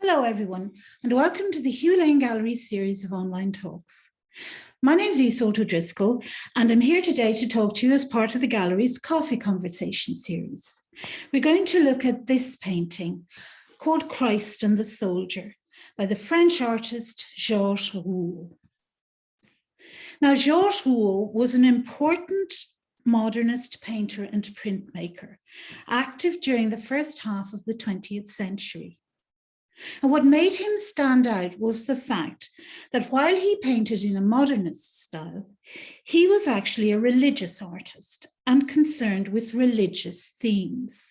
Hello everyone, and welcome to the Hugh Lane Gallery series of online talks. My name is Yseult O'Driscoll, and I'm here today to talk to you as part of the gallery's Coffee Conversation series. We're going to look at this painting called Christ and the Soldier by the French artist Georges Rouault. Now, Georges Rouault was an important modernist painter and printmaker, active during the first half of the 20th century. And what made him stand out was the fact that while he painted in a modernist style, he was actually a religious artist and concerned with religious themes,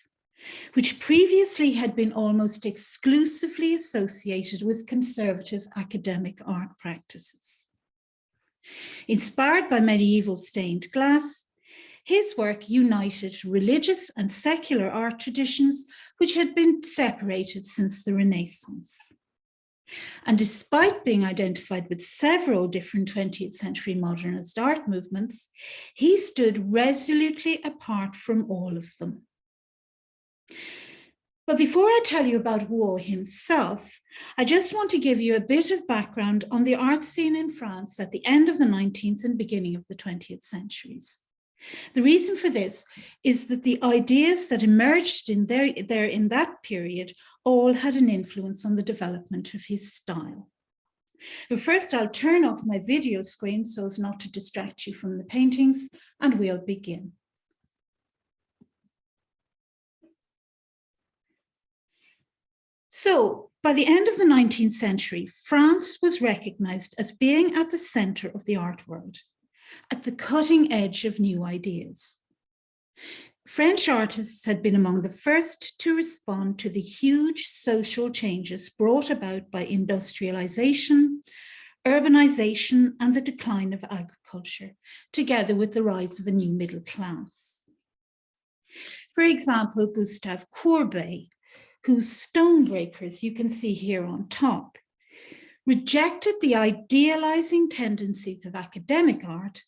which previously had been almost exclusively associated with conservative academic art practices. Inspired by medieval stained glass, his work united religious and secular art traditions which had been separated since the Renaissance. And despite being identified with several different 20th century modernist art movements, he stood resolutely apart from all of them. But before I tell you about Rouault himself, I just want to give you a bit of background on the art scene in France at the end of the 19th and beginning of the 20th centuries. The reason for this is that the ideas that emerged in that period all had an influence on the development of his style. But first, I'll turn off my video screen so as not to distract you from the paintings, and we'll begin. So, by the end of the 19th century, France was recognized as being at the center of the art world, at the cutting edge of new ideas. French artists had been among the first to respond to the huge social changes brought about by industrialization, urbanization, and the decline of agriculture, together with the rise of a new middle class. For example, Gustave Courbet, whose Stonebreakers you can see here on top, rejected the idealizing tendencies of academic art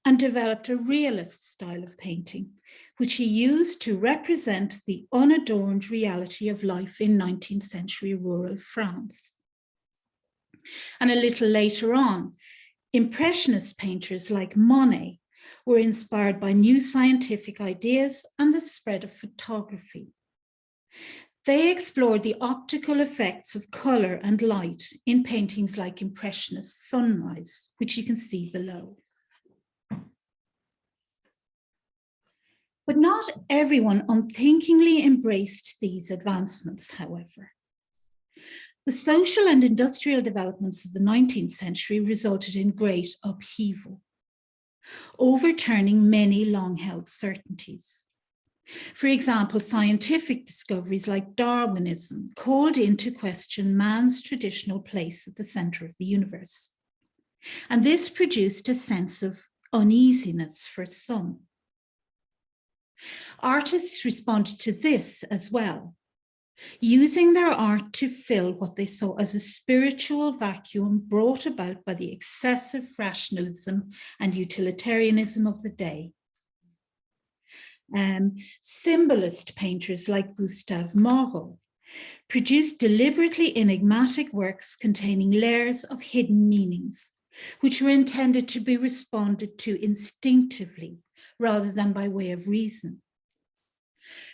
and developed a realist style of painting, which he used to represent the unadorned reality of life in 19th century rural France. And a little later on, Impressionist painters like Monet were inspired by new scientific ideas and the spread of photography. They explored the optical effects of color and light in paintings like Impressionist Sunrise, which you can see below. But not everyone unthinkingly embraced these advancements, however. The social and industrial developments of the 19th century resulted in great upheaval, overturning many long-held certainties. For example, scientific discoveries like Darwinism called into question man's traditional place at the center of the universe. And this produced a sense of uneasiness for some. Artists responded to this as well, using their art to fill what they saw as a spiritual vacuum brought about by the excessive rationalism and utilitarianism of the day. Symbolist painters like Gustave Moreau produced deliberately enigmatic works containing layers of hidden meanings, which were intended to be responded to instinctively rather than by way of reason.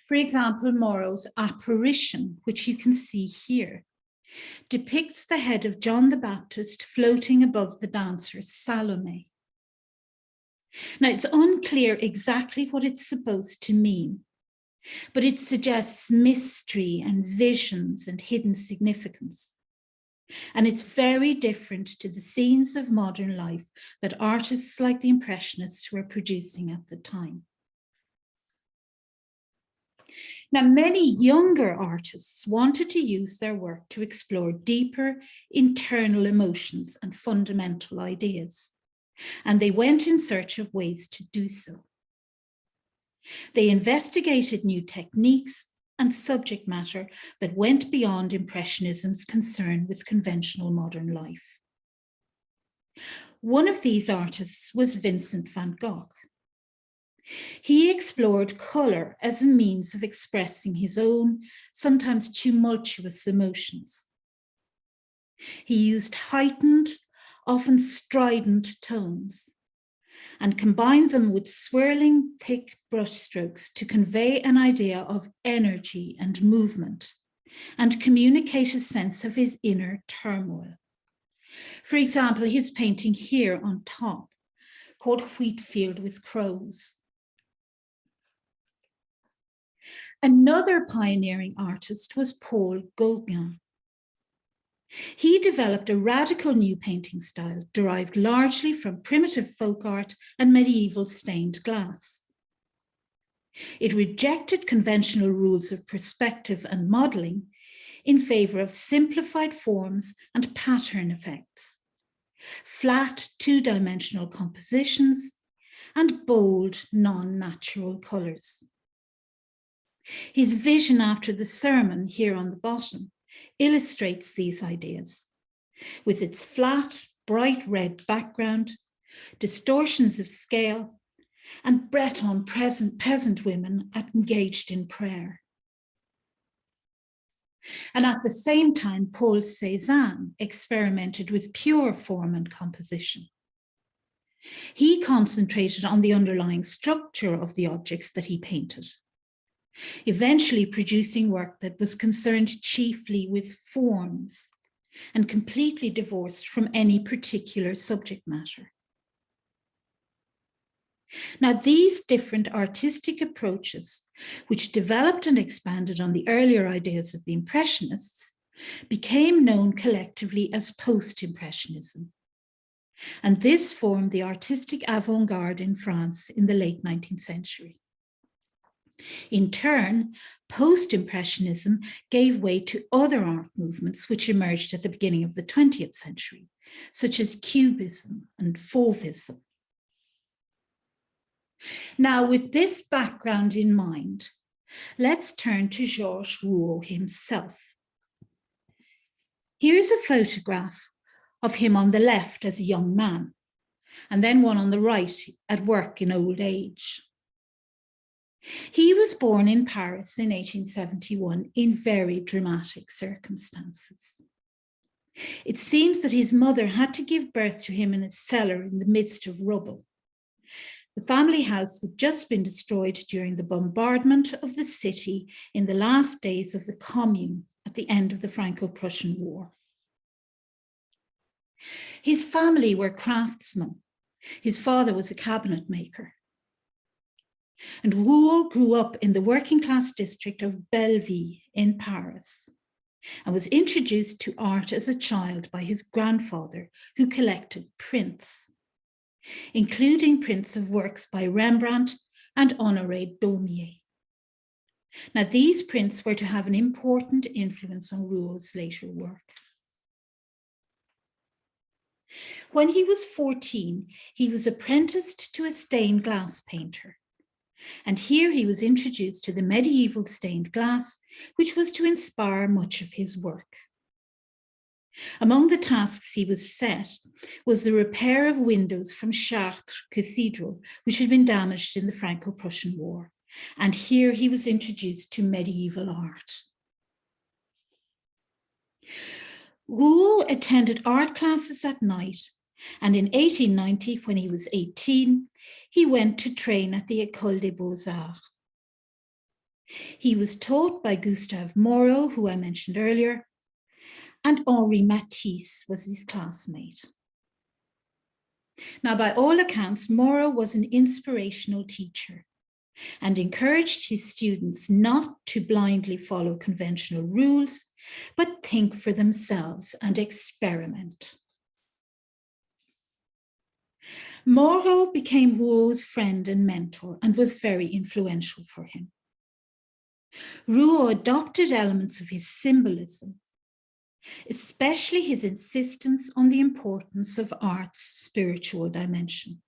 For example, Moreau's Apparition, which you can see here, depicts the head of John the Baptist floating above the dancer Salome. Now, it's unclear exactly what it's supposed to mean, but it suggests mystery and visions and hidden significance. And it's very different to the scenes of modern life that artists like the Impressionists were producing at the time. Now, many younger artists wanted to use their work to explore deeper internal emotions and fundamental ideas, and they went in search of ways to do so. They investigated new techniques and subject matter that went beyond Impressionism's concern with conventional modern life. One of these artists was Vincent van Gogh. He explored color as a means of expressing his own, sometimes tumultuous emotions, He used heightened, often strident tones, and combined them with swirling, thick brushstrokes to convey an idea of energy and movement, and communicate a sense of his inner turmoil. For example, his painting here on top, called Wheatfield with Crows. Another pioneering artist was Paul Gauguin. He developed a radical new painting style derived largely from primitive folk art and medieval stained glass. It rejected conventional rules of perspective and modeling in favor of simplified forms and pattern effects, flat two-dimensional compositions, and bold non-natural colors. His vision after the sermon here on the bottom illustrates these ideas, with its flat, bright red background, distortions of scale, and Breton peasant women engaged in prayer. And at the same time, Paul Cézanne experimented with pure form and composition. He concentrated on the underlying structure of the objects that he painted, eventually producing work that was concerned chiefly with forms and completely divorced from any particular subject matter. Now, these different artistic approaches, which developed and expanded on the earlier ideas of the Impressionists, became known collectively as post-Impressionism. And this formed the artistic avant-garde in France in the late 19th century. In turn, post-Impressionism gave way to other art movements which emerged at the beginning of the 20th century, such as Cubism and Fauvism. Now, with this background in mind, let's turn to Georges Rouault himself. Here's a photograph of him on the left as a young man, and then one on the right at work in old age. He was born in Paris in 1871 in very dramatic circumstances. It seems that his mother had to give birth to him in a cellar in the midst of rubble. The family house had just been destroyed during the bombardment of the city in the last days of the Commune at the end of the Franco-Prussian War. His family were craftsmen. His father was a cabinet maker. And Rouault grew up in the working class district of Belleville in Paris and was introduced to art as a child by his grandfather, who collected prints, including prints of works by Rembrandt and Honoré Daumier. Now, these prints were to have an important influence on Rouault's later work. When he was 14, he was apprenticed to a stained glass painter. And here he was introduced to the medieval stained glass, which was to inspire much of his work. Among the tasks he was set was the repair of windows from Chartres Cathedral, which had been damaged in the Franco-Prussian War. And here he was introduced to medieval art. Rouault attended art classes at night, and in 1890, when he was 18, he went to train at the École des Beaux-Arts. He was taught by Gustave Moreau, who I mentioned earlier, and Henri Matisse was his classmate. Now, by all accounts, Moreau was an inspirational teacher and encouraged his students not to blindly follow conventional rules, but think for themselves and experiment. Moreau became Rouault's friend and mentor and was very influential for him. Rouault adopted elements of his symbolism, especially his insistence on the importance of art's spiritual dimension.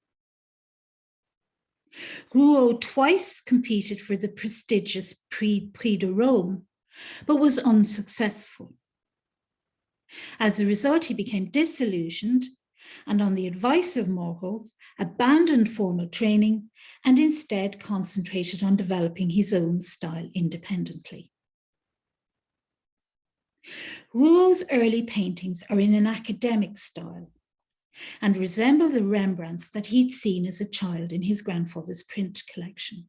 Rouault twice competed for the prestigious Prix de Rome, but was unsuccessful. As a result, he became disillusioned and, on the advice of Moreau, abandoned formal training and instead concentrated on developing his own style independently. Rouault's early paintings are in an academic style and resemble the Rembrandts that he'd seen as a child in his grandfather's print collection.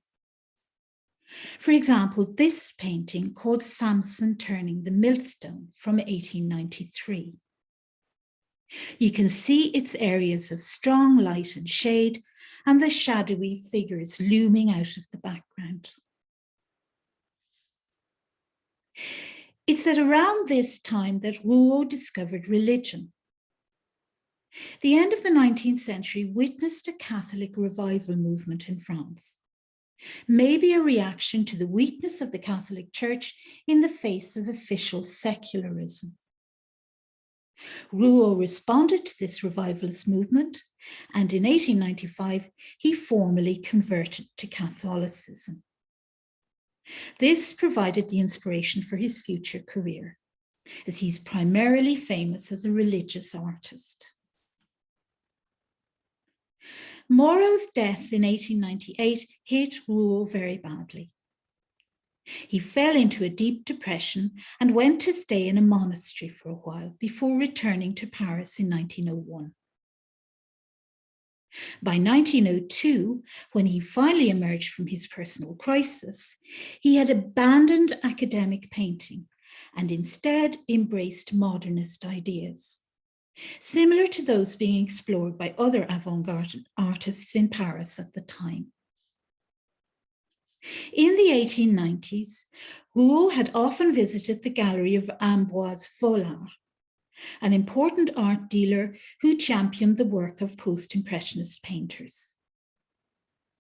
For example, this painting called Samson Turning the Millstone from 1893. You can see its areas of strong light and shade and the shadowy figures looming out of the background. It's at around this time that Rouault discovered religion. The end of the 19th century witnessed a Catholic revival movement in France, maybe a reaction to the weakness of the Catholic Church in the face of official secularism. Rouault responded to this revivalist movement, and in 1895, he formally converted to Catholicism. This provided the inspiration for his future career, as he's primarily famous as a religious artist. Moreau's death in 1898 hit Rouault very badly. He fell into a deep depression and went to stay in a monastery for a while before returning to Paris in 1901. By 1902, when he finally emerged from his personal crisis, he had abandoned academic painting and instead embraced modernist ideas, similar to those being explored by other avant-garde artists in Paris at the time. In the 1890s, Rouault had often visited the gallery of Ambroise Vollard, an important art dealer who championed the work of post-impressionist painters.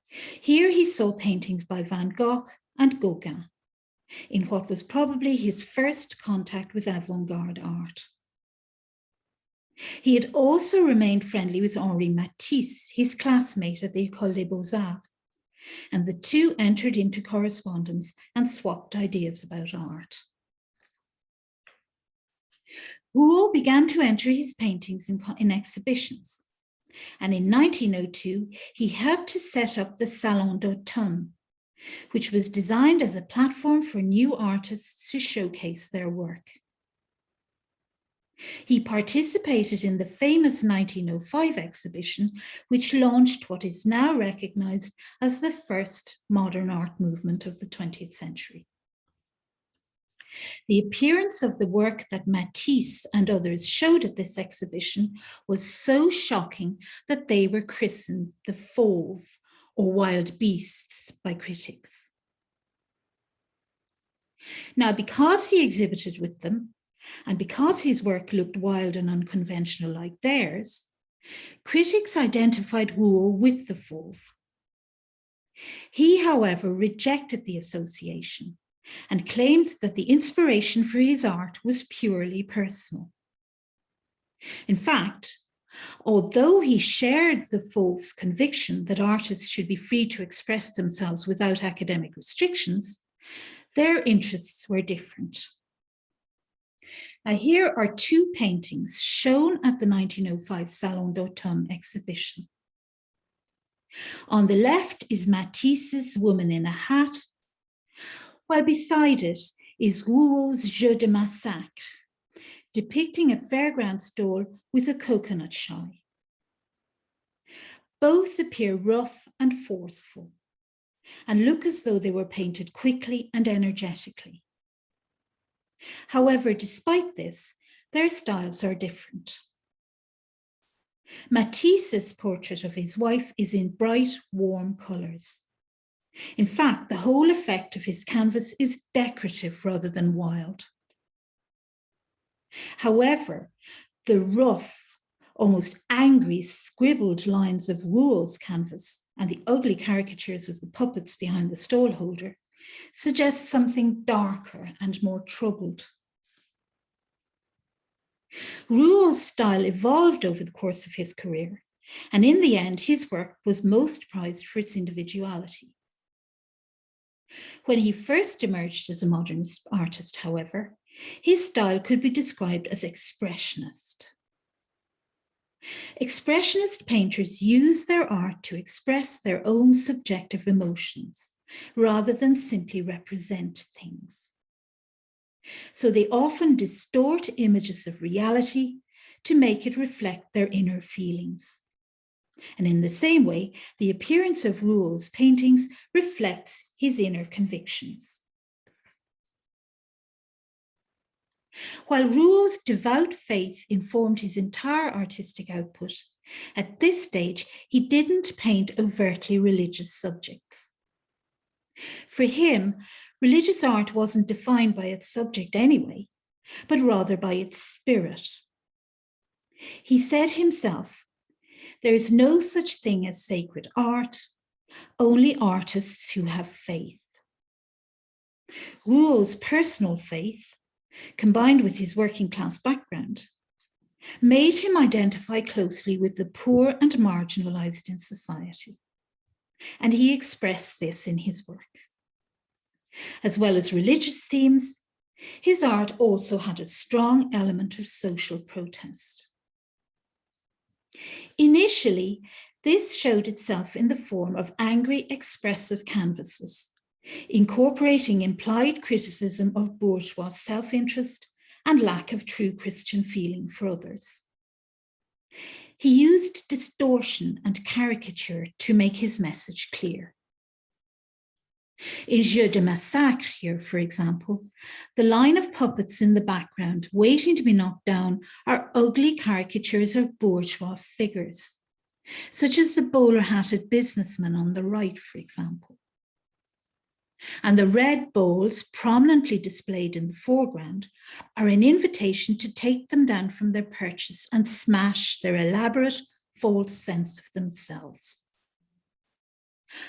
Here he saw paintings by Van Gogh and Gauguin, in what was probably his first contact with avant-garde art. He had also remained friendly with Henri Matisse, his classmate at the École des Beaux-Arts, and the two entered into correspondence and swapped ideas about art. Rouault began to enter his paintings in exhibitions, and in 1902, he helped to set up the Salon d'Automne, which was designed as a platform for new artists to showcase their work. He participated in the famous 1905 exhibition, which launched what is now recognized as the first modern art movement of the 20th century. The appearance of the work that Matisse and others showed at this exhibition was so shocking that they were christened the Fauves, or wild beasts, by critics. Now, because he exhibited with them, and because his work looked wild and unconventional like theirs, critics identified Rouault with the Fauve. He, however, rejected the association and claimed that the inspiration for his art was purely personal. In fact, although he shared the Fauve's conviction that artists should be free to express themselves without academic restrictions, their interests were different. Now, here are two paintings shown at the 1905 Salon d'Automne exhibition. On the left is Matisse's Woman in a Hat, while beside it is Rouault's Jeu de Massacre, depicting a fairground stall with a coconut shy. Both appear rough and forceful and look as though they were painted quickly and energetically. However, despite this, their styles are different. Matisse's portrait of his wife is in bright, warm colours. In fact, the whole effect of his canvas is decorative rather than wild. However, the rough, almost angry, scribbled lines of Rouault's canvas and the ugly caricatures of the puppets behind the stall holder suggest something darker and more troubled. Rouault's style evolved over the course of his career, and in the end, his work was most prized for its individuality. When he first emerged as a modernist artist, however, his style could be described as expressionist. Expressionist painters use their art to express their own subjective emotions, rather than simply represent things. So they often distort images of reality to make it reflect their inner feelings. And in the same way, the appearance of Rouault's paintings reflects his inner convictions. While Rouault's devout faith informed his entire artistic output, at this stage he didn't paint overtly religious subjects. For him, religious art wasn't defined by its subject anyway, but rather by its spirit. He said himself, "There is no such thing as sacred art, only artists who have faith." Rouault's personal faith, combined with his working class background, made him identify closely with the poor and marginalized in society. And he expressed this in his work. As well as religious themes, his art also had a strong element of social protest. Initially, this showed itself in the form of angry, expressive canvases, incorporating implied criticism of bourgeois self-interest and lack of true Christian feeling for others. He used distortion and caricature to make his message clear. In Jeu de Massacre here, for example, the line of puppets in the background waiting to be knocked down are ugly caricatures of bourgeois figures, such as the bowler-hatted businessman on the right, for example. And the red bowls prominently displayed in the foreground are an invitation to take them down from their perches and smash their elaborate, false sense of themselves.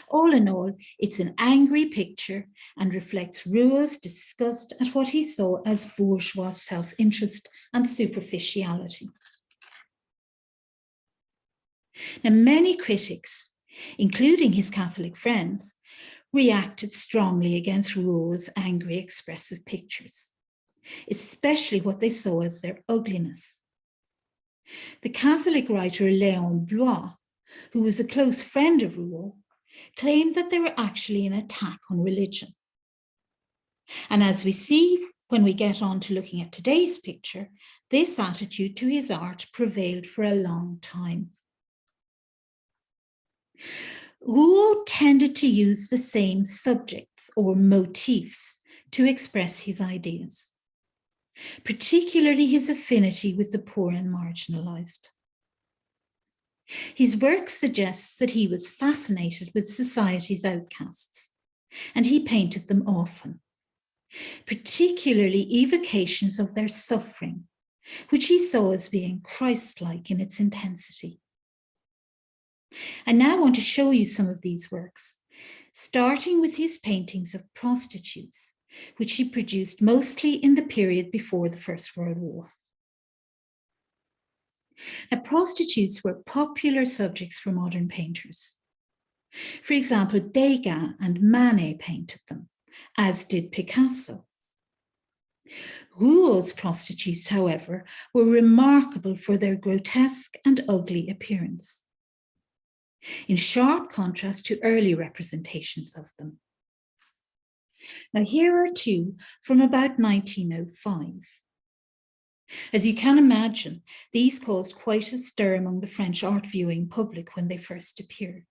All in all, it's an angry picture and reflects Rouault's disgust at what he saw as bourgeois self-interest and superficiality. Now, many critics, including his Catholic friends, reacted strongly against Rouault's angry, expressive pictures, especially what they saw as their ugliness. The Catholic writer Léon Blois, who was a close friend of Rouault, claimed that they were actually an attack on religion. And as we see when we get on to looking at today's picture, this attitude to his art prevailed for a long time. Rouault tended to use the same subjects or motifs to express his ideas, particularly his affinity with the poor and marginalized. His work suggests that he was fascinated with society's outcasts, and he painted them often, particularly evocations of their suffering, which he saw as being Christ-like in its intensity. I now want to show you some of these works, starting with his paintings of prostitutes, which he produced mostly in the period before the First World War. Now, prostitutes were popular subjects for modern painters. For example, Degas and Manet painted them, as did Picasso. Rouault's prostitutes, however, were remarkable for their grotesque and ugly appearance, in sharp contrast to early representations of them. Now, here are two from about 1905. As you can imagine, these caused quite a stir among the French art viewing public when they first appeared.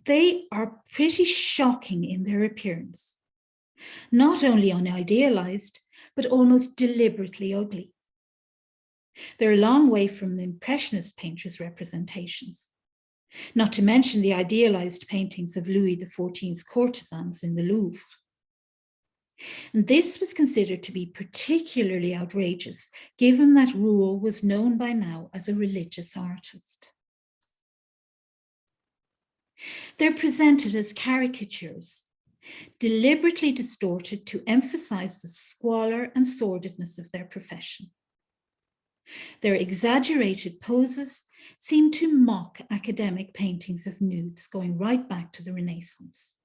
They are pretty shocking in their appearance, not only unidealized, but almost deliberately ugly. They're a long way from the Impressionist painters' representations, not to mention the idealized paintings of Louis XIV's courtesans in the Louvre. And this was considered to be particularly outrageous, given that Rouault was known by now as a religious artist. They're presented as caricatures, deliberately distorted to emphasize the squalor and sordidness of their profession. Their exaggerated poses seem to mock academic paintings of nudes going right back to the Renaissance.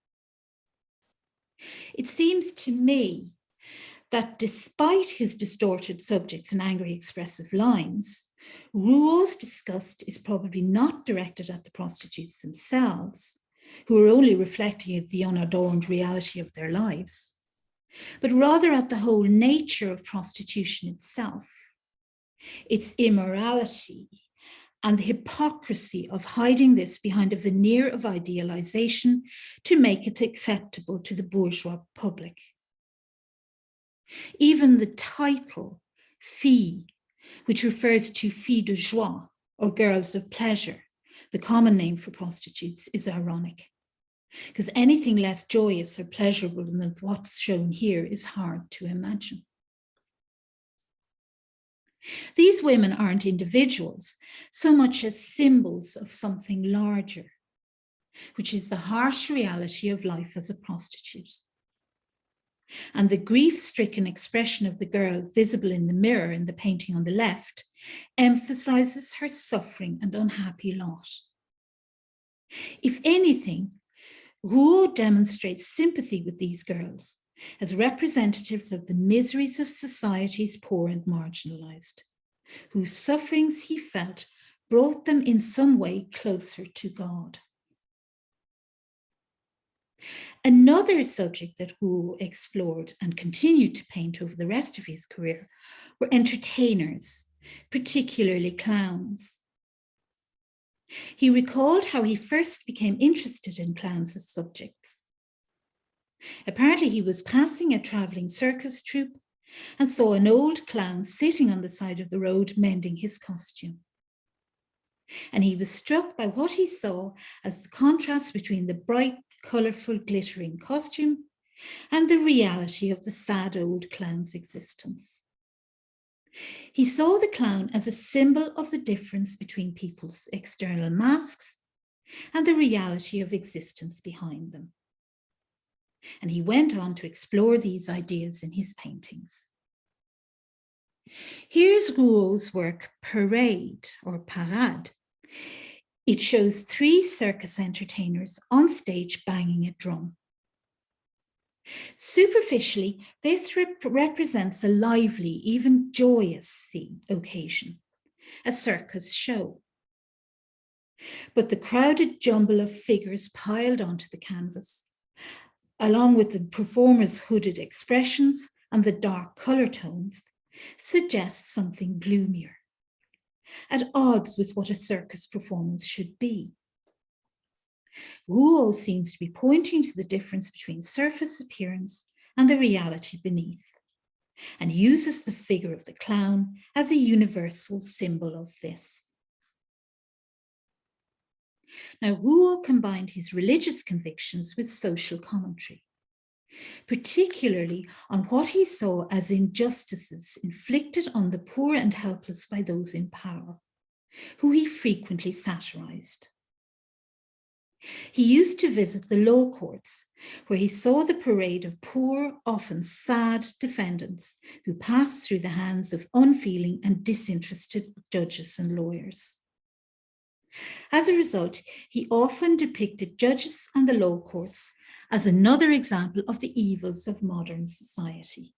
It seems to me that despite his distorted subjects and angry expressive lines, Rouault's disgust is probably not directed at the prostitutes themselves, who are only reflecting the unadorned reality of their lives, but rather at the whole nature of prostitution itself, its immorality, and the hypocrisy of hiding this behind a veneer of idealization to make it acceptable to the bourgeois public. Even the title, filles, which refers to filles de joie, or girls of pleasure, the common name for prostitutes, is ironic, because anything less joyous or pleasurable than what's shown here is hard to imagine. These women aren't individuals so much as symbols of something larger, which is the harsh reality of life as a prostitute. And the grief-stricken expression of the girl visible in the mirror in the painting on the left emphasizes her suffering and unhappy lot. If anything, Rouault demonstrates sympathy with these girls as representatives of the miseries of society's poor and marginalized, whose sufferings he felt brought them in some way closer to God. Another subject that Rouault explored and continued to paint over the rest of his career were entertainers, particularly clowns. He recalled how he first became interested in clowns as subjects. Apparently, he was passing a traveling circus troupe and saw an old clown sitting on the side of the road mending his costume. And he was struck by what he saw as the contrast between the bright, colourful, glittering costume and the reality of the sad old clown's existence. He saw the clown as a symbol of the difference between people's external masks and the reality of existence behind them. And he went on to explore these ideas in his paintings. Here's Rouault's work, Parade, or Parade. It shows 3 circus entertainers on stage banging a drum. Superficially, this represents a lively, even joyous occasion, a circus show. But the crowded jumble of figures piled onto the canvas, along with the performers' hooded expressions and the dark colour tones, suggests something gloomier, at odds with what a circus performance should be. Rouault seems to be pointing to the difference between surface appearance and the reality beneath, and uses the figure of the clown as a universal symbol of this. Now, Rouault combined his religious convictions with social commentary, particularly on what he saw as injustices inflicted on the poor and helpless by those in power, who he frequently satirized. He used to visit the law courts, where he saw the parade of poor, often sad defendants who passed through the hands of unfeeling and disinterested judges and lawyers. As a result, he often depicted judges and the law courts as another example of the evils of modern society.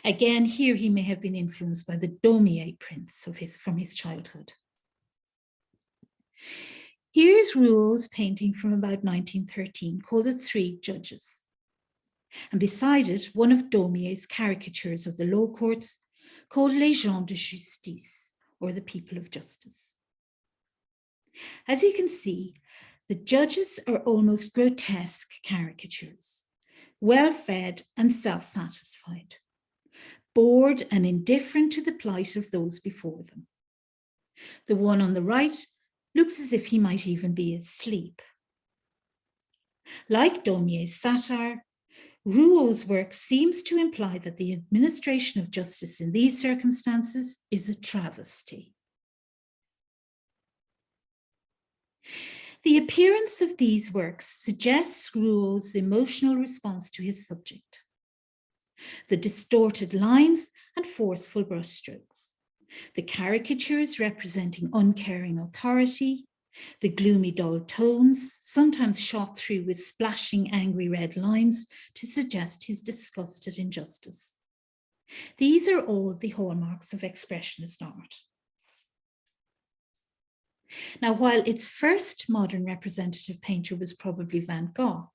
Again, here he may have been influenced by the Daumier prints from his childhood. Here's Rouault's painting from about 1913 called The Three Judges. And beside it, one of Daumier's caricatures of the law courts called Les gens de justice, or the people of justice. As you can see, the judges are almost grotesque caricatures, well-fed and self-satisfied, bored and indifferent to the plight of those before them. The one on the right looks as if he might even be asleep. Like Daumier's Satire, Rouault's work seems to imply that the administration of justice in these circumstances is a travesty. The appearance of these works suggests Rouault's emotional response to his subject. The distorted lines and forceful brushstrokes, the caricatures representing uncaring authority, the gloomy dull tones, sometimes shot through with splashing angry red lines to suggest his disgust at injustice. These are all the hallmarks of expressionist art. Now, while its first modern representative painter was probably Van Gogh,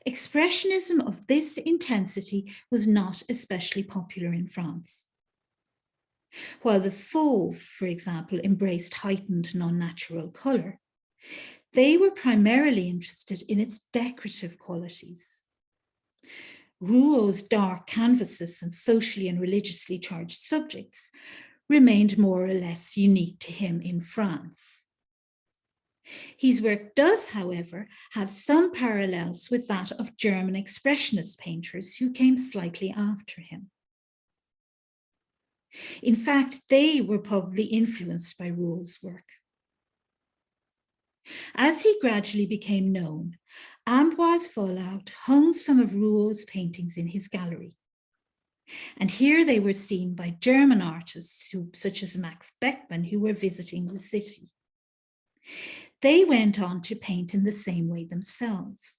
Expressionism of this intensity was not especially popular in France. While the Fauve, for example, embraced heightened non-natural colour, they were primarily interested in its decorative qualities. Rouault's dark canvases and socially and religiously charged subjects remained more or less unique to him in France. His work does, however, have some parallels with that of German expressionist painters who came slightly after him. In fact, they were probably influenced by Rouault's work. As he gradually became known, Ambroise Vollard hung some of Rouault's paintings in his gallery. And here they were seen by German artists such as Max Beckmann, who were visiting the city. They went on to paint in the same way themselves,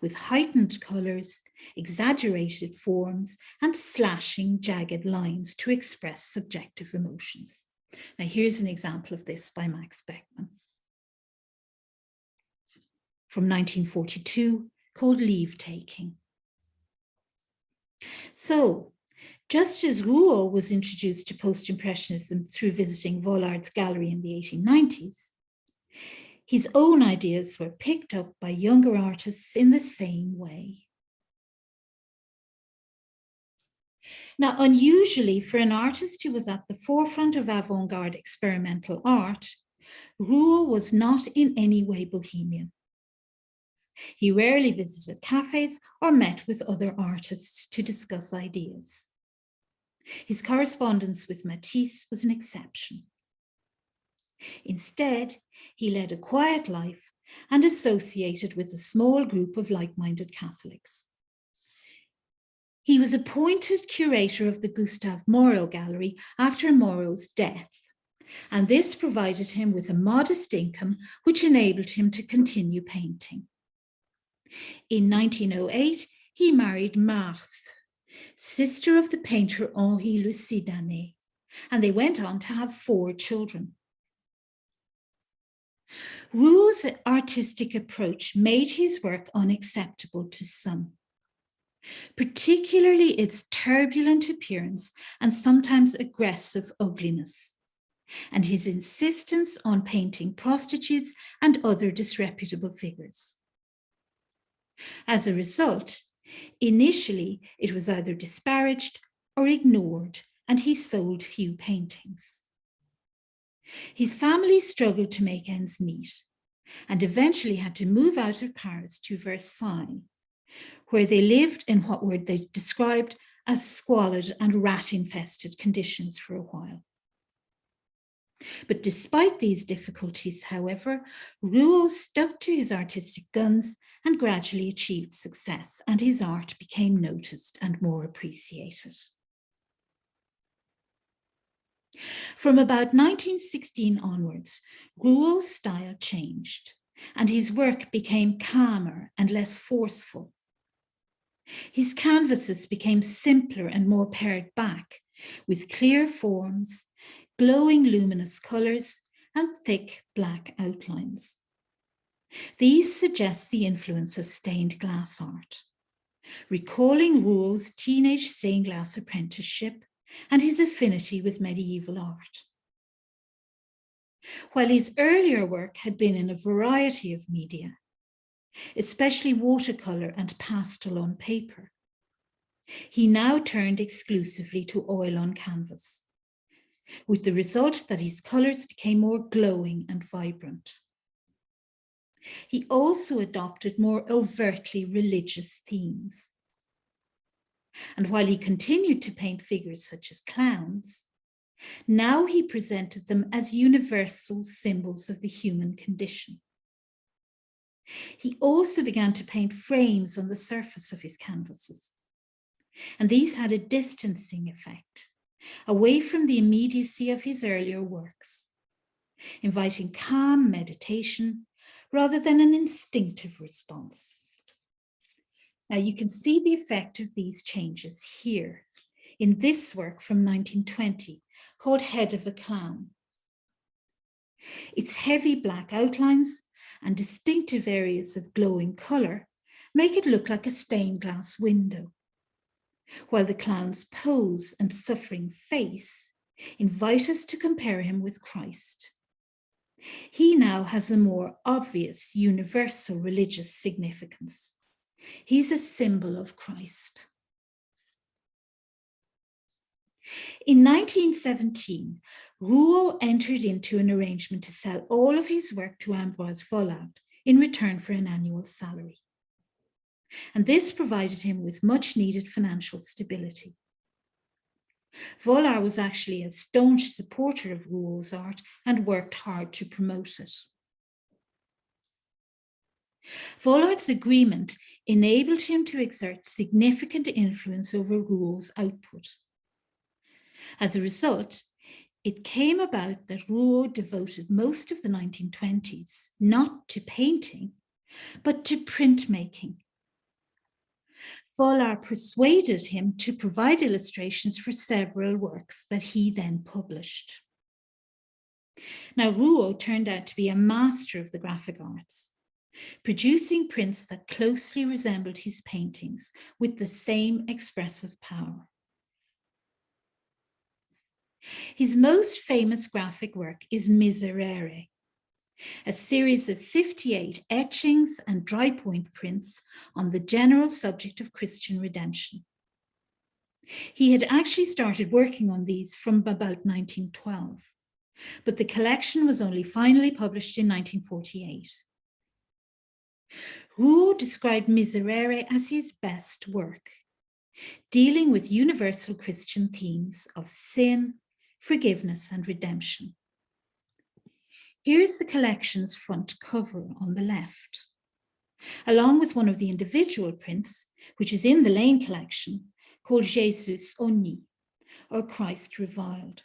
with heightened colours, exaggerated forms, and slashing, jagged lines to express subjective emotions. Now, here's an example of this by Max Beckmann from 1942, called Leave Taking. So, just as Rouault was introduced to post-impressionism through visiting Vollard's gallery in the 1890s, his own ideas were picked up by younger artists in the same way. Now, unusually for an artist who was at the forefront of avant-garde experimental art, Rouault was not in any way bohemian. He rarely visited cafes or met with other artists to discuss ideas. His correspondence with Matisse was an exception. Instead, he led a quiet life and associated with a small group of like-minded Catholics. He was appointed curator of the Gustave Moreau Gallery after Moreau's death, and this provided him with a modest income which enabled him to continue painting. In 1908, he married Marthe, sister of the painter Henri Lucidanet, and they went on to have 4 children. Rouault's artistic approach made his work unacceptable to some, particularly its turbulent appearance and sometimes aggressive ugliness, and his insistence on painting prostitutes and other disreputable figures. As a result, initially it was either disparaged or ignored, and he sold few paintings. His family struggled to make ends meet and eventually had to move out of Paris to Versailles, where they lived in what were they described as squalid and rat-infested conditions for a while. But despite these difficulties, however, Rouault stuck to his artistic guns and gradually achieved success, and his art became noticed and more appreciated. From about 1916 onwards, Rouault's style changed, and his work became calmer and less forceful. His canvases became simpler and more pared back, with clear forms, glowing luminous colours, and thick black outlines. These suggest the influence of stained glass art, recalling Rouault's teenage stained glass apprenticeship and his affinity with medieval art. While his earlier work had been in a variety of media, especially watercolour and pastel on paper, he now turned exclusively to oil on canvas, with the result that his colours became more glowing and vibrant. He also adopted more overtly religious themes. And while he continued to paint figures such as clowns, now he presented them as universal symbols of the human condition. He also began to paint frames on the surface of his canvases, and these had a distancing effect, away from the immediacy of his earlier works, inviting calm meditation rather than an instinctive response. Now you can see the effect of these changes here in this work from 1920 called Head of a Clown. Its heavy black outlines and distinctive areas of glowing colour make it look like a stained glass window, while the clown's pose and suffering face invite us to compare him with Christ. He now has a more obvious universal religious significance. He's a symbol of Christ. In 1917, Rouault entered into an arrangement to sell all of his work to Ambroise Vollard in return for an annual salary. And this provided him with much needed financial stability. Vollard was actually a staunch supporter of Rouault's art and worked hard to promote it. Vollard's agreement enabled him to exert significant influence over Rouault's output. As a result, it came about that Rouault devoted most of the 1920s not to painting, but to printmaking. Vollard persuaded him to provide illustrations for several works that he then published. Now, Rouault turned out to be a master of the graphic arts, producing prints that closely resembled his paintings with the same expressive power. His most famous graphic work is Miserere, a series of 58 etchings and dry point prints on the general subject of Christian redemption. He had actually started working on these from about 1912, but the collection was only finally published in 1948. Rouault described Miserere as his best work, dealing with universal Christian themes of sin, forgiveness, and redemption. Here's the collection's front cover on the left, along with one of the individual prints, which is in the Lane collection, called Jesus Honni, or Christ Reviled.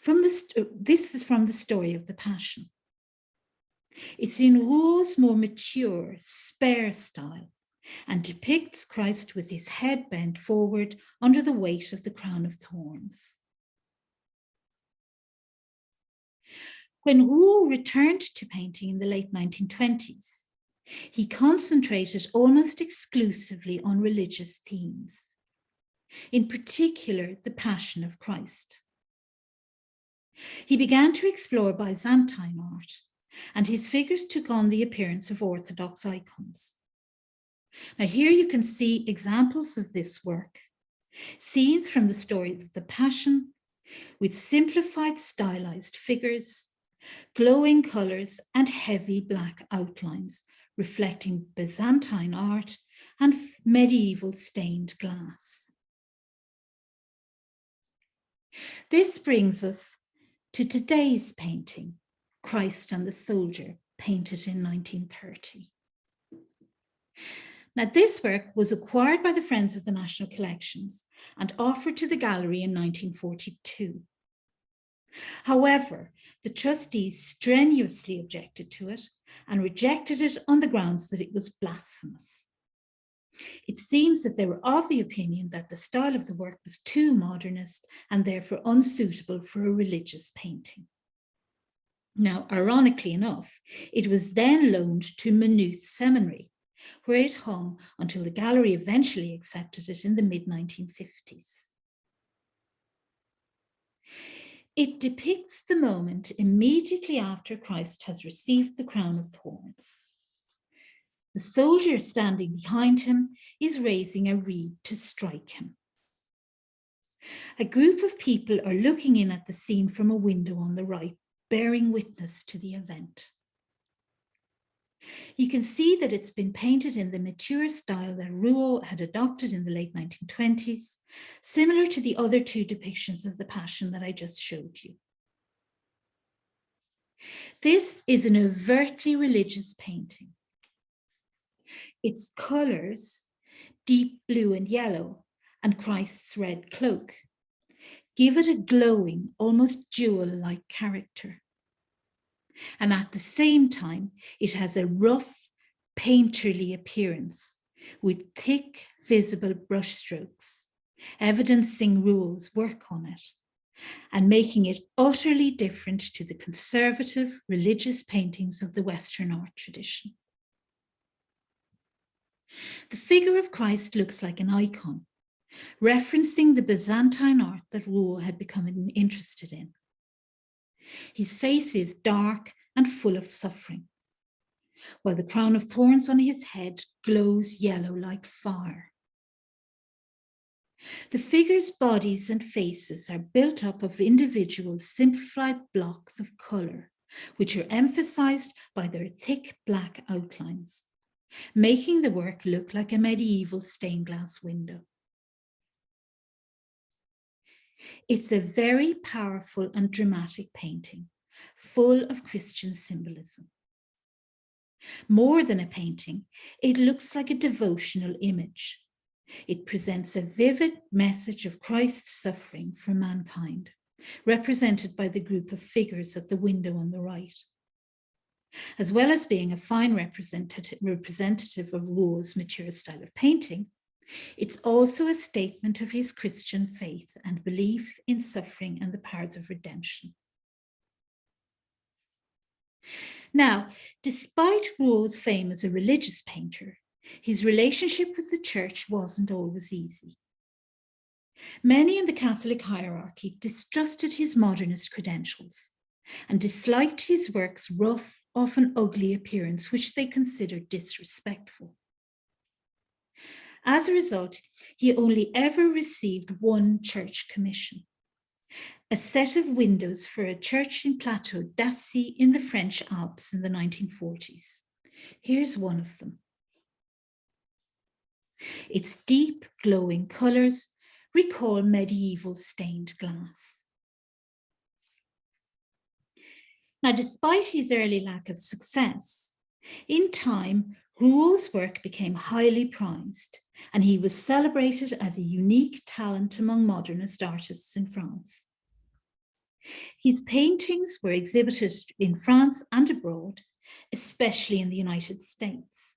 This is from the story of the Passion. It's in Rouault's more mature, spare style, and depicts Christ with his head bent forward under the weight of the crown of thorns. When Rouault returned to painting in the late 1920s, he concentrated almost exclusively on religious themes, in particular the Passion of Christ. He began to explore Byzantine art, and his figures took on the appearance of Orthodox icons. Now here you can see examples of this work, scenes from the stories of the Passion, with simplified stylized figures, glowing colors, and heavy black outlines reflecting Byzantine art and medieval stained glass. This brings us to today's painting, Christ and the Soldier, painted in 1930. Now, this work was acquired by the Friends of the National Collections and offered to the gallery in 1942. However, the trustees strenuously objected to it and rejected it on the grounds that it was blasphemous. It seems that they were of the opinion that the style of the work was too modernist and therefore unsuitable for a religious painting. Now, ironically enough, it was then loaned to Maynooth Seminary, where it hung until the gallery eventually accepted it in the mid-1950s. It depicts the moment immediately after Christ has received the crown of thorns. The soldier standing behind him is raising a reed to strike him. A group of people are looking in at the scene from a window on the right, bearing witness to the event. You can see that it's been painted in the mature style that Rouault had adopted in the late 1920s, similar to the other two depictions of the Passion that I just showed you. This is an overtly religious painting. Its colors, deep blue and yellow, and Christ's red cloak, give it a glowing, almost jewel-like character. And at the same time, it has a rough, painterly appearance with thick, visible brushstrokes, evidencing Rouault's work on it and making it utterly different to the conservative religious paintings of the Western art tradition. The figure of Christ looks like an icon, referencing the Byzantine art that Rouault had become interested in. His face is dark and full of suffering, while the crown of thorns on his head glows yellow like fire. The figure's bodies and faces are built up of individual simplified blocks of colour, which are emphasised by their thick black outlines, making the work look like a medieval stained glass window. It's a very powerful and dramatic painting, full of Christian symbolism. More than a painting, it looks like a devotional image. It presents a vivid message of Christ's suffering for mankind, represented by the group of figures at the window on the right. As well as being a fine representative of Rouault's mature style of painting, it's also a statement of his Christian faith and belief in suffering and the powers of redemption. Now, despite Rouault's fame as a religious painter, his relationship with the church wasn't always easy. Many in the Catholic hierarchy distrusted his modernist credentials and disliked his work's rough, often ugly appearance, which they considered disrespectful. As a result, he only ever received one church commission, a set of windows for a church in Plateau d'Assy in the French Alps in the 1940s. Here's one of them. Its deep, glowing colours recall medieval stained glass. Now, despite his early lack of success, in time, Rouault's work became highly prized, and he was celebrated as a unique talent among modernist artists in France. His paintings were exhibited in France and abroad, especially in the United States.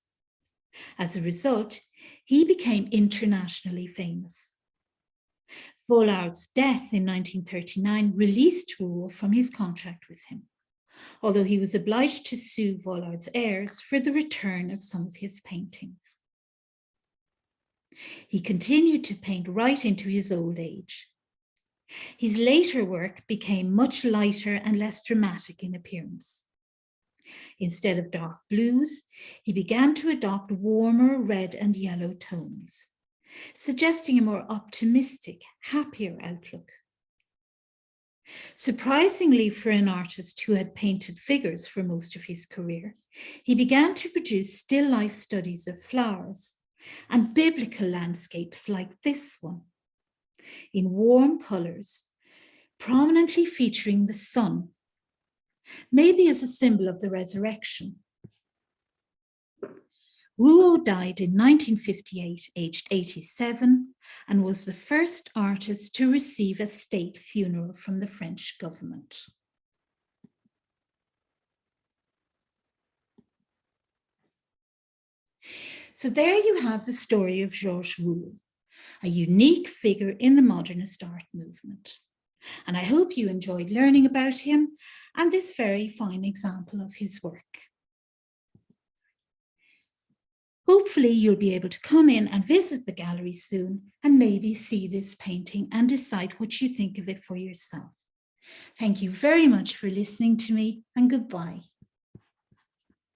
As a result, he became internationally famous. Vollard's death in 1939 released Rouault from his contract with him, although he was obliged to sue Vollard's heirs for the return of some of his paintings. He continued to paint right into his old age. His later work became much lighter and less dramatic in appearance. Instead of dark blues, he began to adopt warmer red and yellow tones, suggesting a more optimistic, happier outlook. Surprisingly for an artist who had painted figures for most of his career, he began to produce still life studies of flowers and biblical landscapes like this one, in warm colours, prominently featuring the sun, maybe as a symbol of the resurrection. Rouault died in 1958, aged 87, and was the first artist to receive a state funeral from the French government. So there you have the story of Georges Rouault, a unique figure in the modernist art movement. And I hope you enjoyed learning about him and this very fine example of his work. Hopefully you'll be able to come in and visit the gallery soon and maybe see this painting and decide what you think of it for yourself. Thank you very much for listening to me, and goodbye.